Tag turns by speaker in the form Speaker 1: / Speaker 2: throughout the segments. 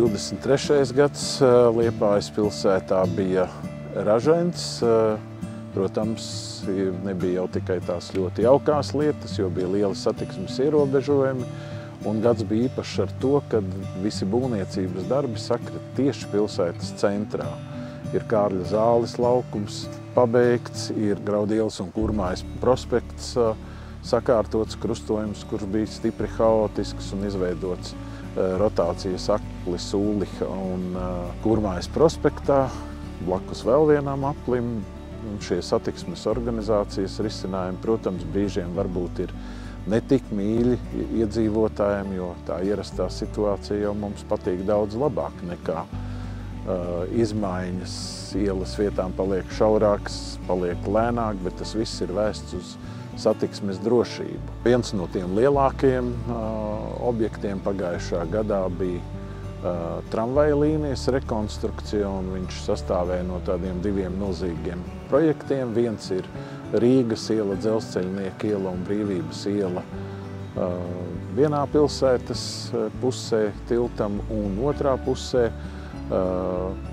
Speaker 1: 23. gads Liepājas pilsētā bija ražains. Protams, nebija jau tikai tās ļoti jaukās lietas, jo bija lieli satiksmes ierobežojumi. Un gads bija īpašs ar to, ka visi būvniecības darbi sakrit tieši pilsētas centrā. Ir Kārļa zāles laukums pabeigts, ir Graudielas un Kurmājas prospekts sakārtots krustojums, kurš bija stipri haotisks un izveidots rotācijas aklis Ulliha un Kurmājas prospektā, blakus vēl vienam aplim. Un šie satiksmes organizācijas risinājumi, protams, brīžiem varbūt ir netik mīļi iedzīvotājiem, jo tā ierastā situācija jau mums patīk daudz labāk nekā izmaiņas. Ielas vietām paliek šaurākas, paliek lēnāk, bet tas viss ir vēsts uz satiksmes drošību. Viens no tiem lielākajiem objektiem pagājušā gadā bija tramvaja līnijas rekonstrukcija, un viņš sastāvēja no tādiem diviem milzīgiem projektiem. Viens ir Rīgas iela, Dzelzceļnieka iela un Brīvības iela vienā pilsētas pusē tiltam, un otrā pusē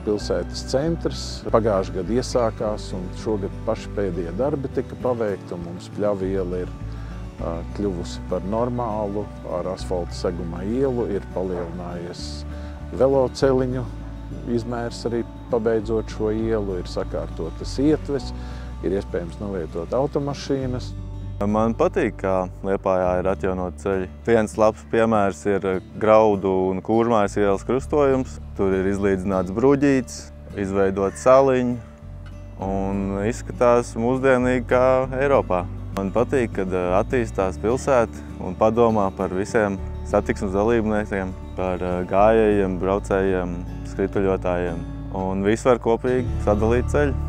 Speaker 1: pilsētas centrs. Pagājušajā gadā iesākās, un šogad paši pēdējie darbi tika paveikti, un mums Pļava iela ir kļuvusi par normālu ar asfalta seguma ielu, ir palielinājies veloceliņu izmērs arī pabeidzot šo ielu, ir sakārtotas ietves, ir iespējams novietot automašīnas.
Speaker 2: Man patīk, kā Liepājā ir atjaunoti ceļi. Viens labs piemērs ir Graudu un Kurmājas ielas krustojums. Tur ir izlīdzināts bruģīts, izveidot saliņu un izskatās mūsdienīgi kā Eiropā. Man patīk, kad attīstās pilsēta un padomā par visiem satiksmes dalībniekiem, par gājējiem, braucējiem, skrituļotājiem. Un visi var kopīgi sadalīt ceļu.